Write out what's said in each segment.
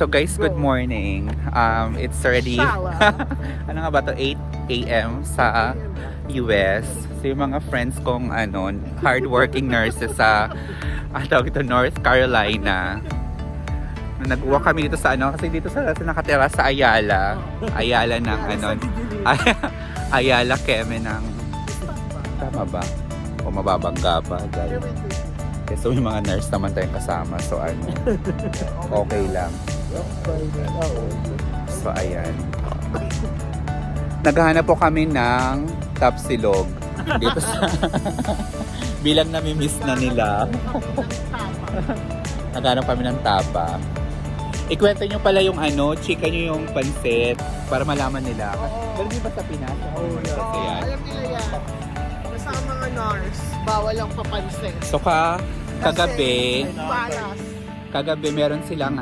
So guys, good morning. It's already ano nga ba to, 8 a.m. sa US. So yung mga friends kong hardworking nurses sa North Carolina. Nag-walk kami dito sa kasi dito sa nakatira sa Ayala. Ayala ng Ayala Keme ng tama ba? O mababangga ba? Okay, so yung mga nurse naman tayong kasama. So okay lang. So ayan. Naghahanap po kami ng tapsilog dito sa bilang nami-miss na nila. Naghahanap kami ng tapa. Ikwento nyo pala yung chika nyo yung pansit para malaman nila. Ganun ba sa Pinas? Oo, alam nila yan. Basta ang mga nurse, bawal ang papansin. So kagabi meron silang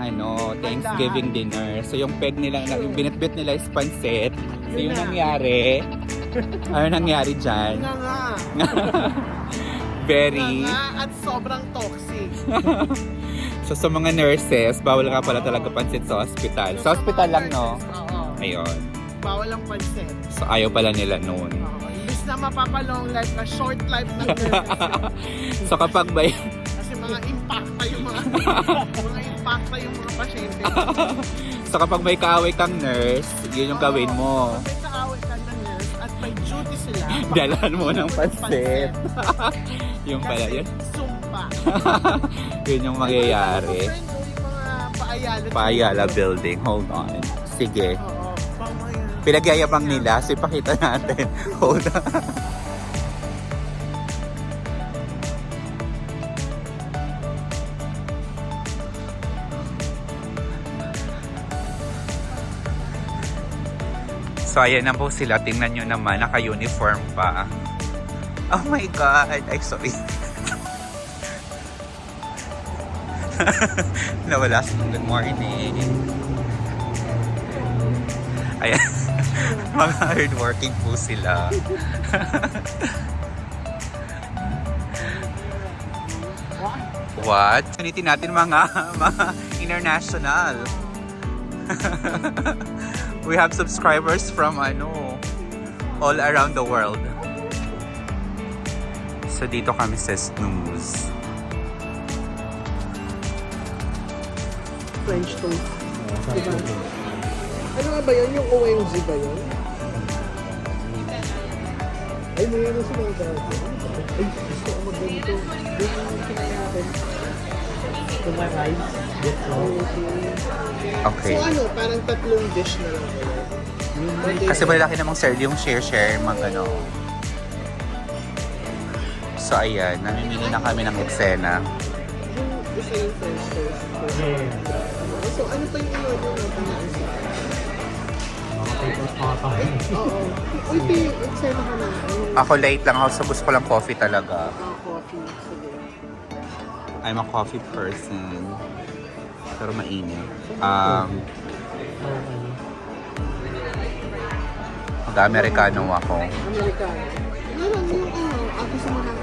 Thanksgiving dinner. So yung peg nila, yung binitbit nila is pansit. So yung nangyari, ano nangyari dyan? Very... at sobrang toxic. So sa mga nurses, bawal nga pala talaga pansit sa hospital. Sa hospital lang, no? Oo. Ayun. Bawal ang pansit. So ayaw pala nila noon. Imbis na mapapalong life na short life ng nurses. So kapag may... Kasi mga impacta yung mga pasyente. So kapag may kaaway kang nurse, yun yung gawin mo. May kaaway ka ng nurse at may duty sila. Dalan mo ng pansit. Yung pala yun. Sumpa. Yun yung mangyayari. Yung mga Paayala building. Hold on. Sige. Oo. Pinagyayabang nila. So ipakita natin. Hold on. So ayan na po sila. Tingnan nyo naman. Naka-uniform pa. Oh my God. Ay, sorry. Nawala sa good morning. Ayan. Mga hardworking po sila. What? Unity natin mga international. We have subscribers from all around the world. So dito kami sa Snooze. French toast. Diba? Ano nga ba yun? Yung OMG ba yun? Ay, may ano sila dati. Ay, gusto ko mag-ganito. Yung kinain natin. Tumarize. Okay. So parang tatlong dish na lang. Kasi malaki namang serve yung share mga So ayan, namimili na kami ng eksena. Yung isa yung French toast. So ano pa yung in-order natin na isa? Oo. Uy, eksena ka na. Ako late lang ako, so gusto ko lang coffee talaga. Coffee. Sige. I'm a coffee person. Pero mainit. Mag-Americano ako. Americano. Meron yung gusto mo ng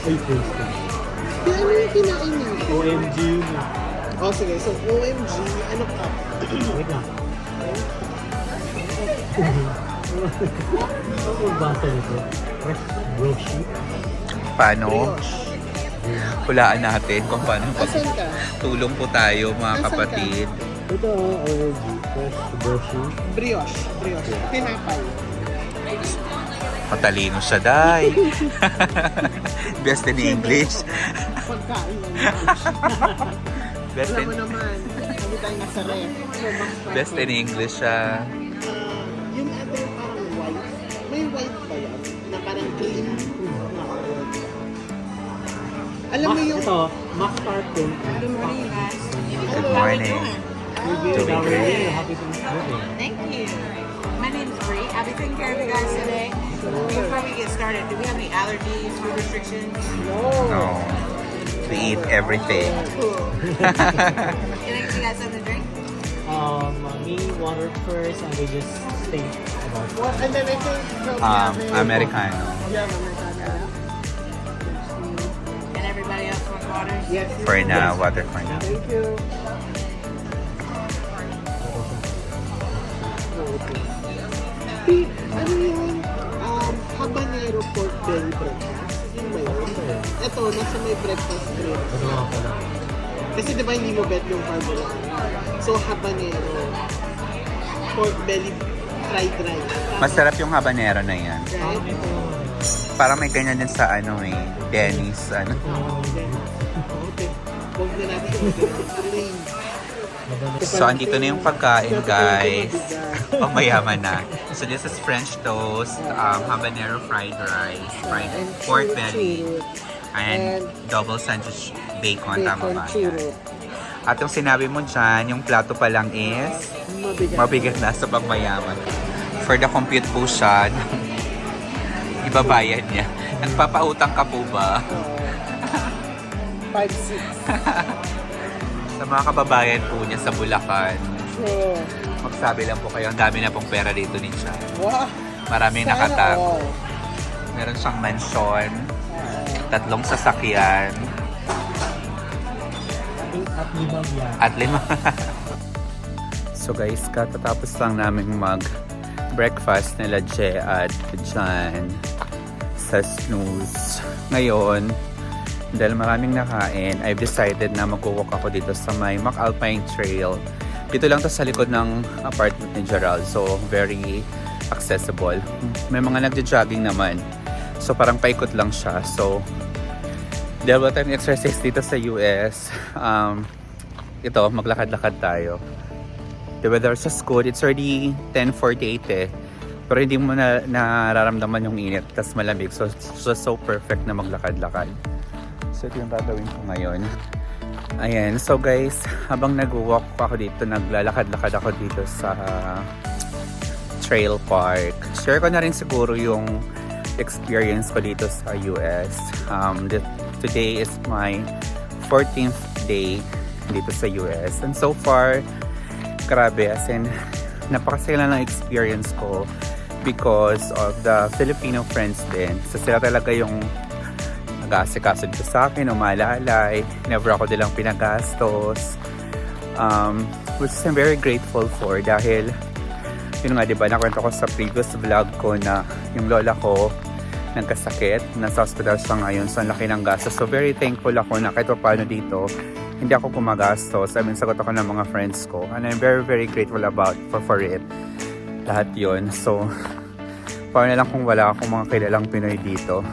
Ay, first time. Kaya ano yung kinain niya? OMG yun eh. Oh, sige. So, OMG, ano ka? Wait lang. Ano ang basa nito? Fresh brochure? Paano? Hulaan natin kung paano Asan ka? tulong po tayo mga Nasaan ka? kapatid. Ito OMG. Fresh brochure. Brioche. Tinapay. Matalino siya, day. Best in English. Pagkain lang. Best Alam in, mo naman, sabi tayo nasa ref. So, best in English siya. Yung other parang white. May white ba yan? Na parang cream. Alam mo yung... Ito, mascarpone. Good morning, guys. Good morning. Doing great. Happy Thanksgiving. Thank you. My name is Bree. I'll be taking care of you guys today. Before we get started, do we have any allergies, food restrictions? No. We eat everything. Can I get you guys something to drink? Me, water first, and we just think about it. And then I think... Americano. Yeah, Americano. And everybody else wants waters? Yes. For now, water for now. Thank you. Ano yung habanero pork belly breakfast? Yun ba yun? Ito, nasa may breakfast bread. Ano nga pala? Kasi di ba hindi mo bet yung carbonara? So, habanero pork belly fried rice. Masarap yung habanero na yan. Right? Parang may ganyan din sa ano eh, Dennis. Ano. Okay. Huwag na natin yung So, andito na yung pagkain, guys. Pamayaman na. So, this is French toast, habanero fried rice, fried pork belly, and double sandwich bacon. Tama ba? At yung sinabi mo dyan, yung plato pa lang is mabigat na sa pagmayaman. For the compute po siya, ibabayad niya. Nagpapautang ka po ba? 5-6. Sa mga kababayan po niya sa Bulacan, True. magsabi lang po kayo, ang dami na pong pera dito ni Chan. Wow. Maraming Sana nakatago. all. Meron siyang mansyon, 3 sasakyan, At 5 yan. at 5. So guys, katatapos lang namin mag-breakfast nila Je at Jan sa Snooze. Ngayon, dahil maraming nakain, I've decided na mag-walk ako dito sa may McAlpine Trail. Dito lang to sa likod ng apartment ni Gerald. So, very accessible. May mga nagja-jogging naman. So, parang paikot lang siya. So, dahil wala tayong exercise dito sa US, ito, maglakad-lakad tayo. The weather's just good. It's already 10:48 eh. Pero hindi mo na nararamdaman yung init. Tas malamig. So, so perfect na maglakad-lakad. So, ito yung gagawin ko ngayon. Ayan. So, guys, habang nag-walk ako dito, naglalakad-lakad ako dito sa Trail Park. Share ko na rin siguro yung experience ko dito sa US. Today is my 14th day dito sa US. And so far, grabe. As in, napakasaya ng experience ko because of the Filipino friends din. So, sila talaga yung nag-aasikaso dito sa akin, umalalay, never ako nilang pinagastos, which I'm very grateful for dahil yun nga, diba, nakwento ko sa previous vlog ko na yung lola ko nagkasakit, nasa hospital siya ngayon, so ang laki ng gastos. So very thankful ako na kahit paano dito hindi ako gumagastos. I mean, sagot ako ng mga friends ko and I'm very grateful about for it, lahat yun. So paano na lang kung wala akong mga kilalang Pinoy dito.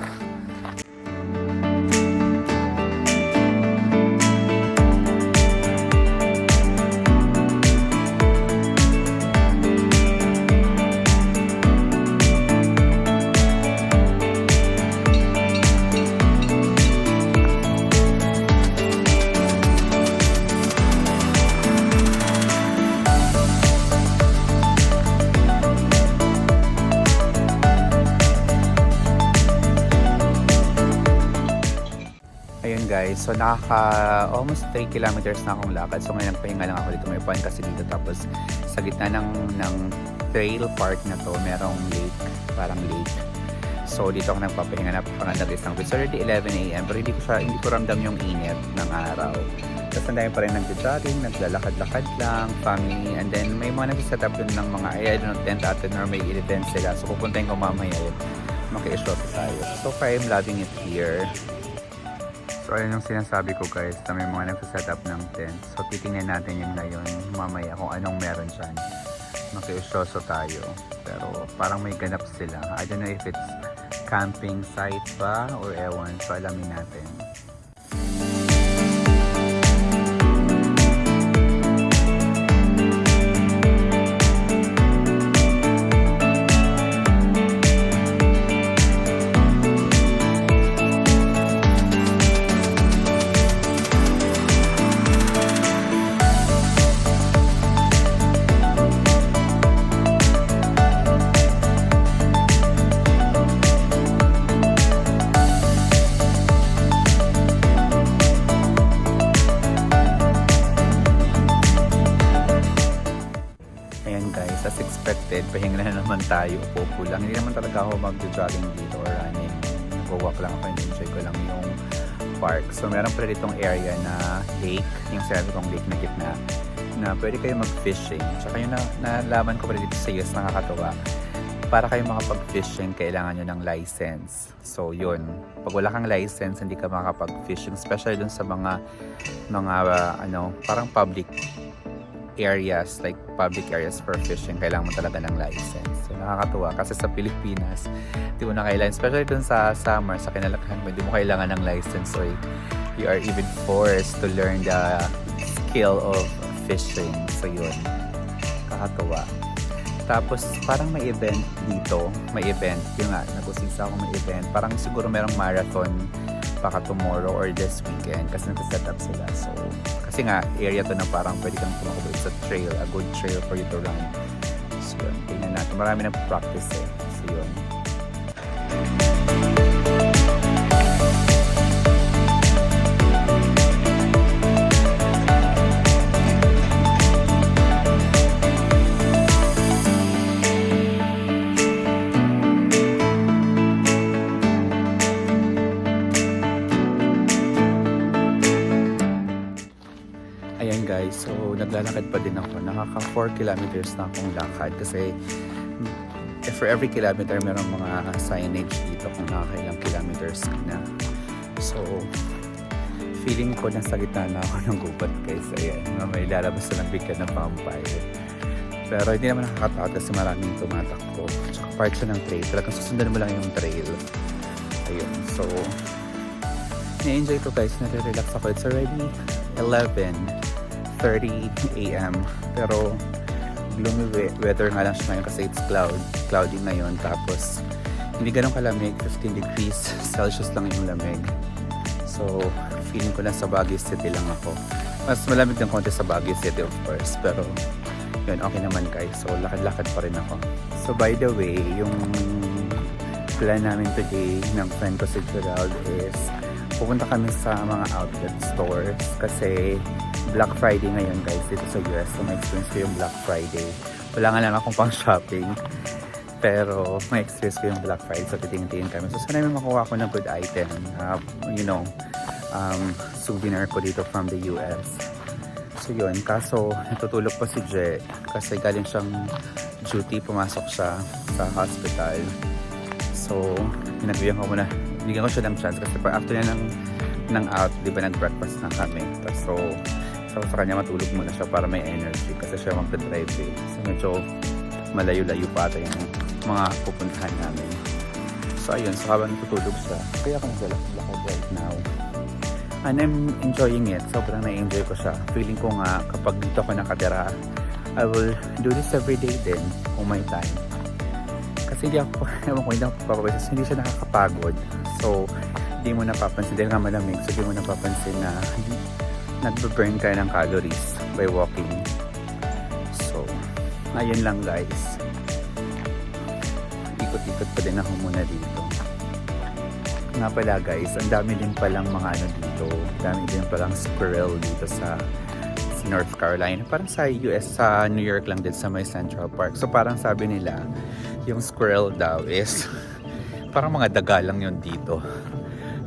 Ayun guys, so almost 3 kilometers na akong lakad. So ngayon nagpahinga lang ako dito. May point kasi dito. Tapos sa gitna ng trail park na to, merong lake, parang lake. So dito ako nagpapahinga, napakaganda guys ng. It's already 11 AM pero hindi ko ramdam yung init ng araw. Tapos ang dami pa rin nag-jogging, naglalakad-lakad lang, family. And then may mga nag-set up dun ng mga, I don't know, tent atin or may tent sila. So pupuntahin ko mamaya yun. Maki-shop tayo. So far I'm loving it here. So ayun yung sinasabi ko guys, na may mga nagsaset up ng tent. So titingnan natin yun ngayon mamaya kung anong meron dyan. Makiusyoso tayo. Pero parang may ganap sila. I don't know if it's camping site ba or ewan. So alamin natin. As expected, pahinga na naman tayo, upo lang. Hindi naman talaga ako mag-jogging dito or running. Nag-walk lang ako and enjoy ko lang yung Park. So meron pala ditong area na lake, yung sinabi kong lake na gitna, na pwede kayo mag-fishing. Tsaka yung nalaman ko pala dito sa US, nakakatuwa. Para kayo makapag-fishing, kailangan nyo ng license. So yun, pag wala kang license, hindi ka makapag-fishing. Especially dun sa mga parang public areas, like public areas for fishing, kailangan mo talaga ng license. So nakakatuwa kasi sa Pilipinas, di mo na kailangan, especially dun sa summer, sa kinalakhan mo, di mo kailangan ng license. So you are even forced to learn the skill of fishing. So yun, kakatuwa. Tapos parang may event dito, may event, yung nga, nag-usisa ako may event, parang siguro merong marathon baka tomorrow or this weekend kasi nag-set up sila. So kasi nga, area to na parang pwede kang tumakbo sa trail, a good trail for you to run. So yun, tingnan natin, marami nang practice eh. So yun. Ayan guys, so naglalakad pa din ako. Nakaka 4 kilometers na akong lakad kasi for every kilometer merong mga signage dito kung nakakailang kilometers ka na. So, feeling ko nasa gitna na ako ng gubat guys. Ayan, may lalabas na bigla ng vampire. Pero hindi naman nakakatakot kasi maraming tumatakbo. Tsaka part siya ng trail. Talagang susundan mo lang yung trail. Ayun, so na-enjoy ko guys. Nare-relax ako. It's already 11:30 a.m. Pero gloomy weather nga lang siya ngayon kasi it's cloudy ngayon. Tapos hindi ganun kalamig, 15 degrees Celsius lang yung lamig. So feeling ko na sa Baguio City lang ako. Mas malamig ng konti sa Baguio City of course, pero yun, okay naman guys. So lakad-lakad pa rin ako. So by the way, yung plan namin today ng friend ko si Gerald is pupunta kami sa mga outlet stores kasi Black Friday ngayon guys dito sa US. So may experience ko yung Black Friday. Wala nga lang akong pang shopping, pero may experience ko yung Black Friday. So titingin-tingin kami. So sana may makuha ko ng good item, souvenir ko dito from the US. So yun, kaso natutulog pa si Je kasi galing siyang duty, pumasok siya sa hospital. So bigyan ko siya ng chance kasi after niya ng out, di ba nag-breakfast na kami. So sa kanya matulog muna siya para may energy kasi siya magdadrive eh. So medyo malayo-layo pa ata yung mga pupuntahan namin. So ayun, so habang natutulog siya, kaya ako naglalakad right now. And I'm enjoying it. Sobrang na-enjoy ko siya. Feeling ko nga kapag dito ako nakatira, I will do this every day din kung may time. Kasi hindi ako papawisis, hindi siya nakakapagod. So, hindi mo napapansin, dahil nga malamig, so hindi mo napapansin na nagbe-burn ka ng calories by walking. So, ayun lang guys. Ikot-ikot pa din ako muna dito. Nga pala guys, ang dami din palang mga dito. Dami din palang squirrel dito sa North Carolina. Parang sa US, sa New York lang din sa may Central Park. So parang sabi nila, yung squirrel daw is parang mga daga lang yun dito.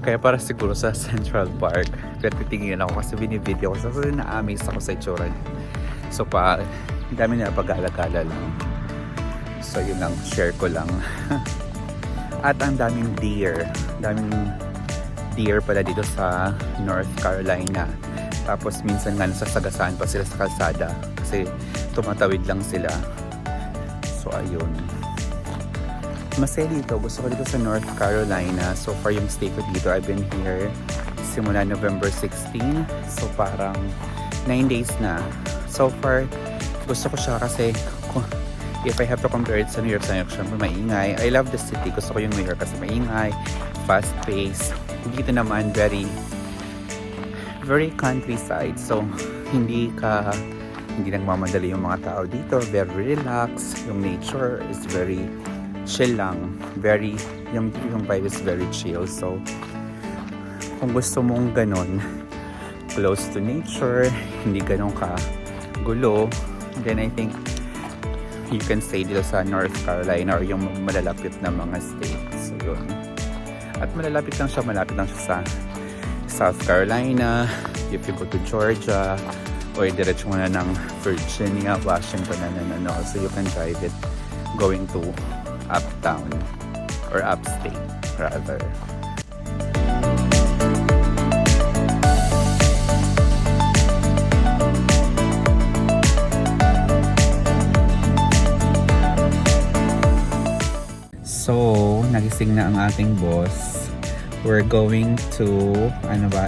Kaya para siguro sa Central Park. Pero titingin ako kasi binivideo ko. So na-amaze ako sa itsura. So dami na pag-alagala lang. So yun lang, share ko lang. At ang daming deer. Daming deer pala dito sa North Carolina. Tapos minsan nga nasasagasaan pa sila sa kalsada kasi tumatawid lang sila. So ayun. Masaya dito. Gusto ko dito sa North Carolina. So far yung stay ko dito, I've been here simula November 16. So parang 9 days na. So far, gusto ko siya kasi if I have to compare it sa New York, syempre maingay. I love the city. Gusto ko yung New York kasi maingay, fast pace. Dito naman very countryside. So hindi nagmamadali yung mga tao dito. Very relaxed. Yung nature is very chill lang. Yung vibe is very chill. So kung gusto mong ganon, close to nature, hindi ganon ka gulo, then I think you can stay dito sa North Carolina or yung malalapit na mga states. So yun. At malapit lang siya sa South Carolina, if you go to Georgia, or diretso mo na ng Virginia, Washington, and so you can drive it going to uptown or upstate rather. So, nagising na ang ating boss. We're going to,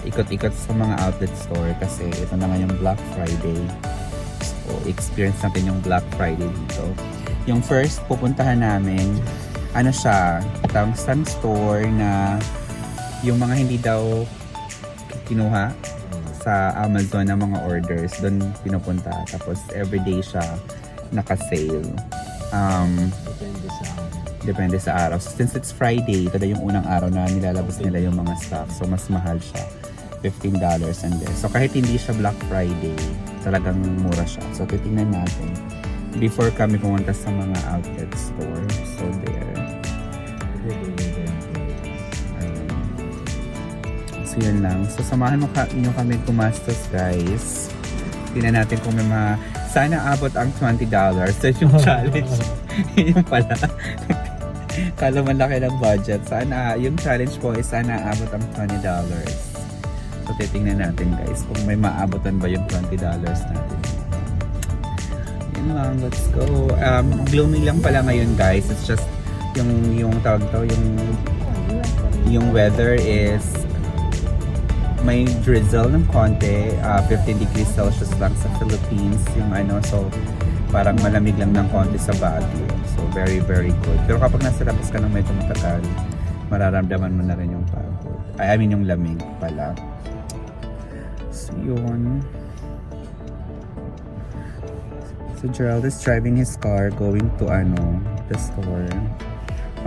ikot-ikot sa mga outlet store kasi ito na nga yung Black Friday. So, experience natin yung Black Friday dito. Yung first pupuntahan namin, siya, isang store na yung mga hindi daw kinuha sa Amazon na mga orders, doon pinupunta. Tapos, everyday siya naka-sale. Depende sa araw. So, since it's Friday, ito na yung unang araw na nilalabas nila yung mga stock. So, mas mahal siya. $15 and less. So, kahit hindi siya Black Friday, talagang mura siya. So, titingnan natin. Before kami pumunta sa mga outlet store. So, there. Ayun. So, yun lang. So, samahan nyo kami gumastos, guys. Tingnan natin kung may sana abot ang $20. So, yung challenge. Yun pala. Kala malaki ng budget. Sana, yung challenge ko is sana abot ang $20. So, titingnan natin guys kung may maabotan ba yung $20 natin. Yun lang, let's go. Gloomy lang pala ngayon guys. It's just, yung tawag to, yung weather is may drizzle ng konti. 15 degrees Celsius lang sa Philippines. Yung so parang malamig lang ng konti sa Baguio. So, very, very good. Pero kapag nasa labas ka ng medyo matagal, mararamdaman mo na rin yung pagod. I mean, yung lamig pala. So, yun. So, Gerald is driving his car going to, the store.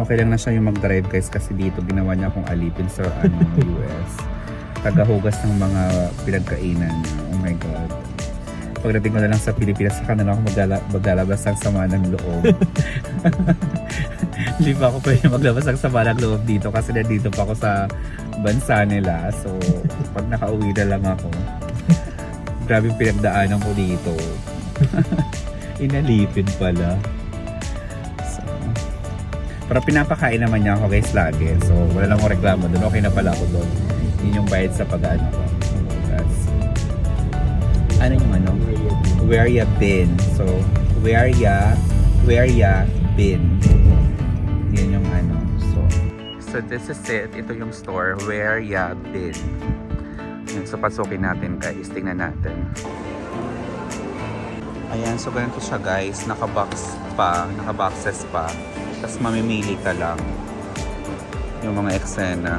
Okay lang na siya yung mag-drive, guys, kasi dito ginawa niya akong alipin sa, US. Tagahugas ng mga pinagkainan. Oh my God. Pagdating ko na lang sa Pilipinas, saka na lang ako maglalabas ng sama ng loob. Hindi pa ako pwede maglabas ng sama ng loob dito kasi nandito pa ako sa bansa nila. So, pag nakauwi na lang ako, grabe yung pinagdaanan ko dito. Inalipin pala. So, pero pinapakain naman niya ako guys lagi. So, wala lang akong reklamo doon. Okay na pala ako doon. Yun yung bayad sa pag-ano ko. Ano yung where ya been? So, where ya been? Yan yung So, this is it. Ito yung store. Where ya been? Yan. So, pasukin natin guys. Tingnan natin. Ayan. So, ganito siya guys. Nakaboxes pa. Tapos, mamimili ka lang. Yung mga eksena.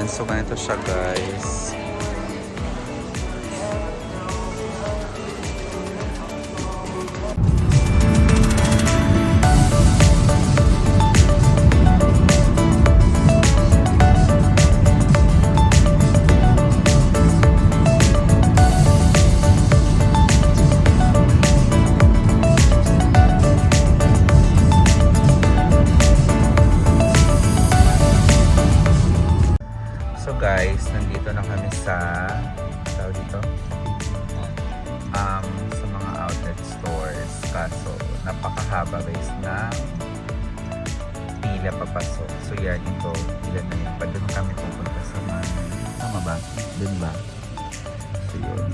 So, ganito siya guys. Guys, nandito na kami sa sa mga outlet stores. Kaso napakahaba guys na pila papasok. So yan, ito ilan na yan. Doon kami pupunta sa tama ba? Doon ba? So yun,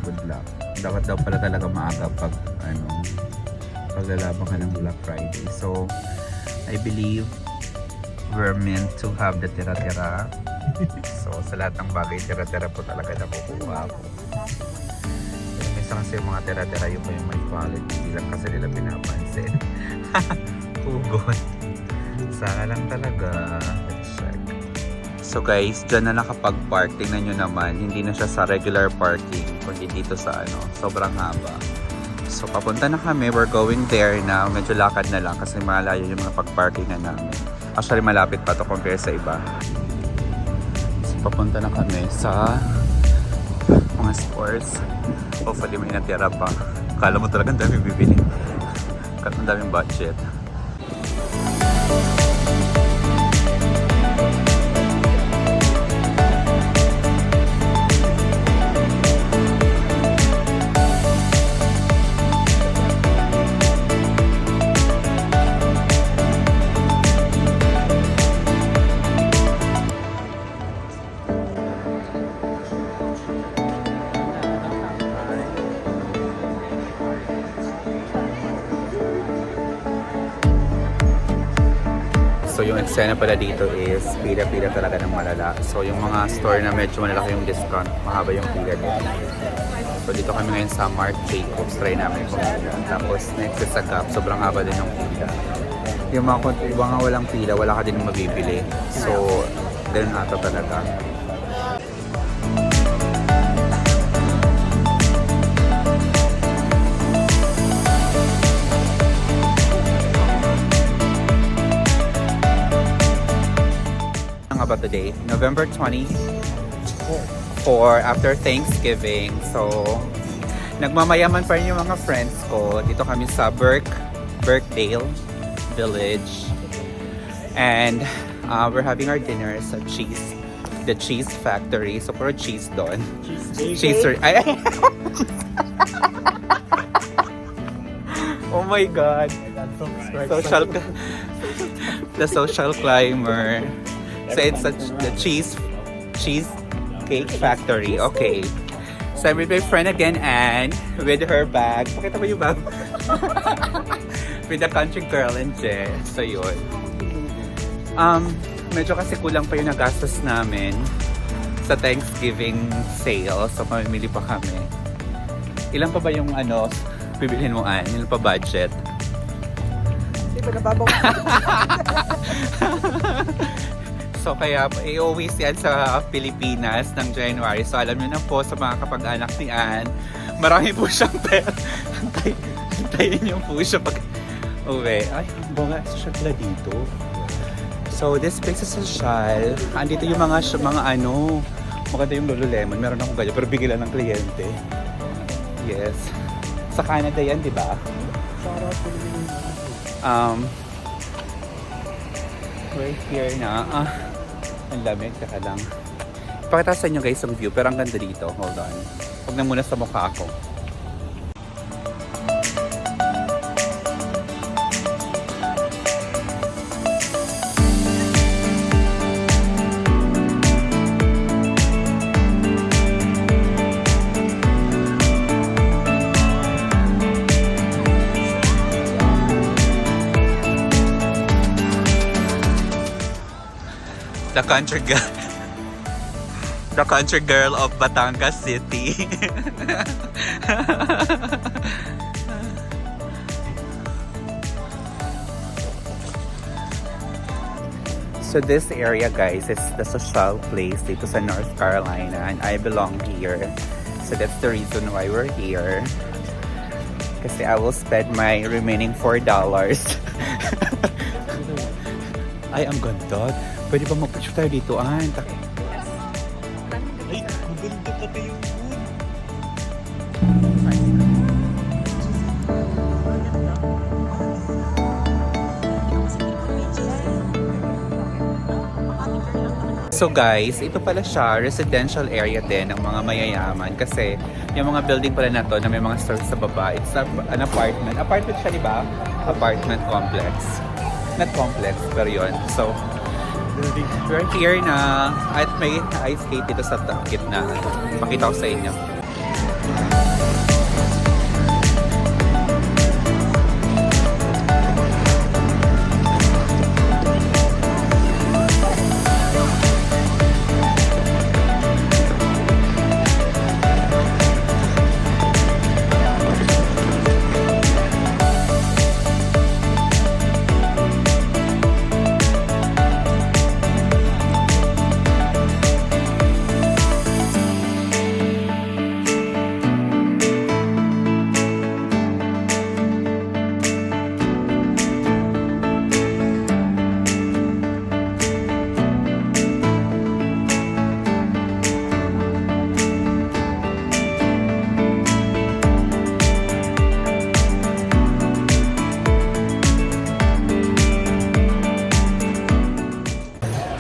good luck. Dapat daw pala talaga maaga pag paglalaban ka ng Black Friday. So I believe we're meant to have the tira-tira. So, sa lahat ng bagay, tira-tira po talaga nakukuha ko. Minsan kasi yung mga tira-tira yung may quality. Hindi lang kasi nila pinapansin. Hugot. Sana lang talaga. Let's check. So guys, dyan na nakapag-park. Tingnan nyo naman, hindi na siya sa regular parking. Kundi dito sa sobrang haba. So, papunta na kami. We're going there na. Medyo lakad na lang kasi malayo yung mga pag-parking na namin. Actually, malapit pa to compare sa iba. Papunta na kami sa mga stores. Hopefully may natira pa. Akala mo talagang dami bibili. Ang daming budget. So yung eksena pala dito is pila-pila talaga ng malala. So yung mga store na medyo malalaki yung discount, mahaba yung pila dito. So dito kami ngayon sa Marc Jacobs, try namin pumila. Tapos next is sa Gap, sobrang haba din yung pila. Yung mga walang pila, wala ka din mabibili. So ganun ata talaga. About today, November 24 after Thanksgiving. So, nagmamayaman pa rin yung mga friends ko. Dito kami sa Birkdale Village. And we're having our dinner sa the Cheese Factory. So, puro cheese doon. Cheese. Ay. Oh my God. The social climber. So it's the cheese cake factory. Okay. So I'm with my friend again and with her bag. Pakita mo yung bag. With the country girl and Jess. So yun. Medyo kasi kulang pa yung nagastos namin sa Thanksgiving sale. So mamimili pa kami. Ilan pa ba yung bibilhin mo an? Ilan pa budget? Di ba nababaw? So kaya always yan sa Pilipinas ng January. So alam niyo na po sa mga kapag-anak ni Ann, marami po siyang pera. Antayin niyo po siya pag uwi. Ay, bunga social pala dito. So this place is social. Andito yung mga maganda yung Lululemon. Meron akong ganyan pero bigla ng kliyente. Yes. Sa Canada yan, di ba? Right here na. Ang lamig, kaka lang. Pakita sa inyo guys yung view, pero ang ganda dito. Hold on. Huwag na muna sa mukha ako. The country girl of Batangas City. So this area guys is the social place dito sa North Carolina and I belong here. So that's the reason why we're here. Kasi I will spend my remaining $4. Ay, ang ganda. Pwede ba mag-picture tayo dito? Ay, Maganda pati yung mood. So guys, ito pala siya, residential area din ng mga mayayaman kasi yung mga building pala na to na may mga stores sa baba, it's an apartment. Apartment siya, di ba? Apartment complex. Not complex, pero yun. So, we're here na at may ice skate dito sa gitna. Pakita ko sa inyo.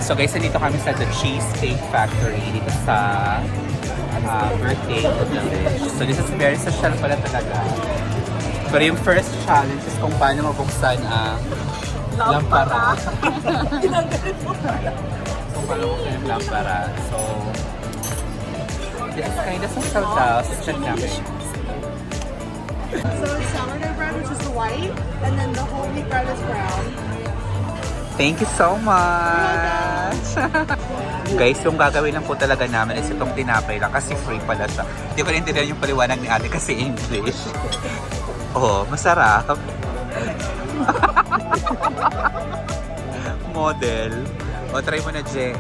So guys, dito kami sa The Cheesecake Factory dito sa Birkdale Village. So this is very social pala talaga. Pero yung first challenge is kung paano mabuksan ang lampara. Kung paano mabuksan yung lampara. So this is kind of social daw. So check namin. So sourdough bread, which is the white, and then the whole wheat bread is brown. Thank you so much! Guys, yung gagawin lang po talaga namin is itong tinapay lang kasi free pala siya. Hindi ko naintindihan yung paliwanag ni ate kasi English. Oh, masarap. Model. O, try mo na, Je.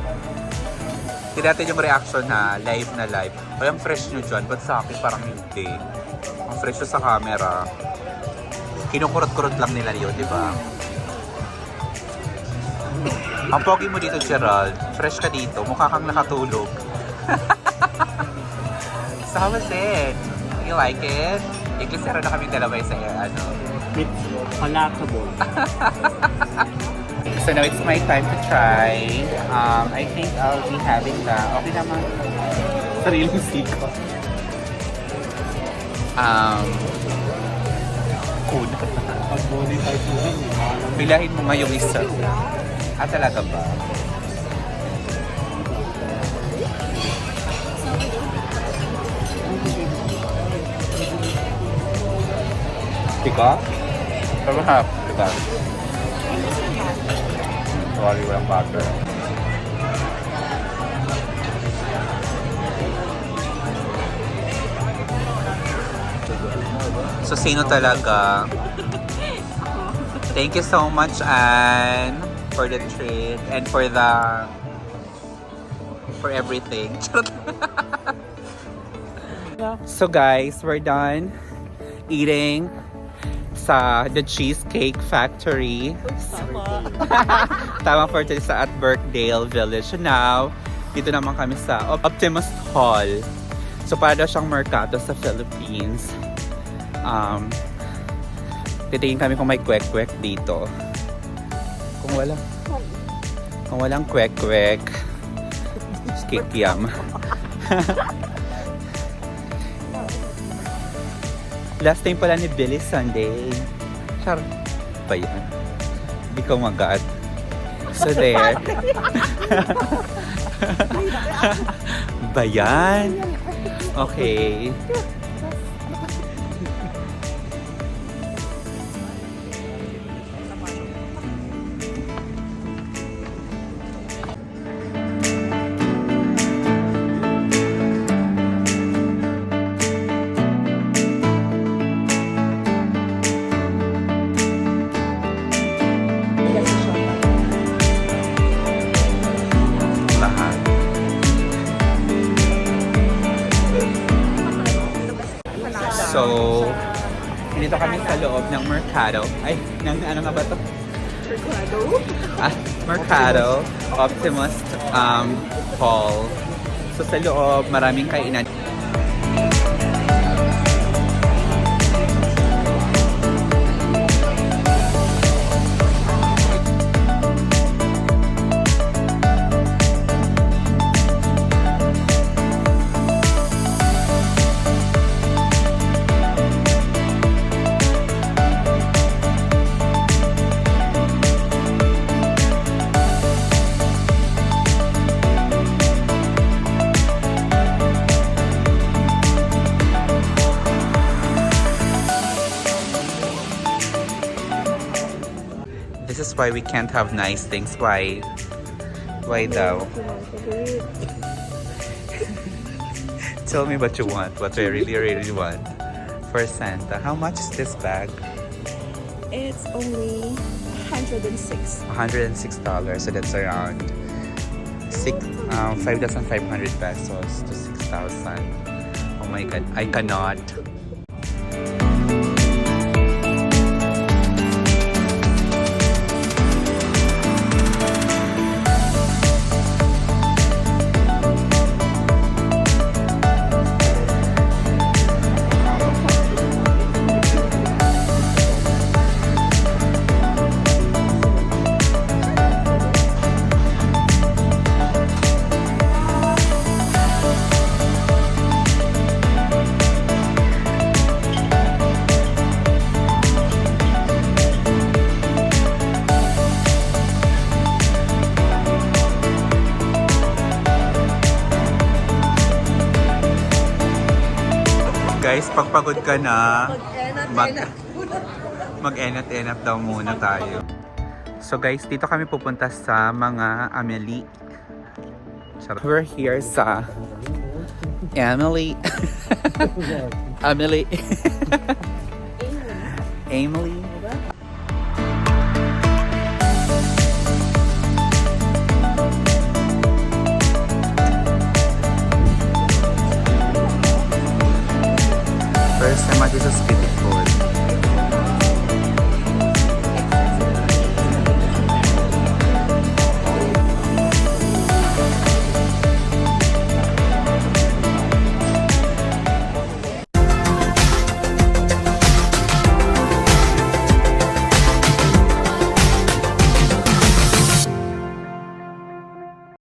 Tignan natin yung reaction ha. Live na live. O, yung fresh nyo dyan. Ba't sa akin parang hindi? Ang fresh nyo sa camera. Kinukurot-kurot lang nila yun, di ba? Ang pogi mo dito, Gerald. Fresh ka dito. Mukha kang nakatulog. So, how was it? You like it? Iklisero na kami dalawa sa ano. It's palatable. So now it's my time to try. I think I'll be having the... Okay naman. Sariling siko. Good. Pag body type mo lang, Pilahin mo nga yung isa. Ah, talaga ba? Tika? Sarap. Tika. Sorry, walang butter. So, sino talaga? Thank you so much, Anne, for the treat and for everything. So guys, we're done eating sa The Cheesecake Factory. Tama for today sa at Birkdale Village. So now, dito naman kami sa Optimus Hall. So para daw siyang mercato sa Philippines. Titingin kami kung may kwek-kwek dito. Kung walang kwek-kwek, kikiam. Last time pala ni Billy Sunday. Char. Ba yan? Hindi ko magat. So there. Ba yan? Okay. Lahat. So, dito kami sa loob ng Mercado. Ay, ng ano nga ba to? Mercado? Mercado. Optimus Hall. So, sa loob, maraming kainan. This is why we can't have nice things. Why? Why daw? Tell me what you want. What you really want for Santa. How much is this bag? It's only $106. $106. So that's around 5,500 pesos to 6,000. Oh my God, I cannot. Guys, pagpagod ka na, mag-enat-enap daw muna tayo. So So guys, dito kami pupunta sa mga Amelie. We're here sa Amelie. Amelie. Amelie. First time at this is beautiful.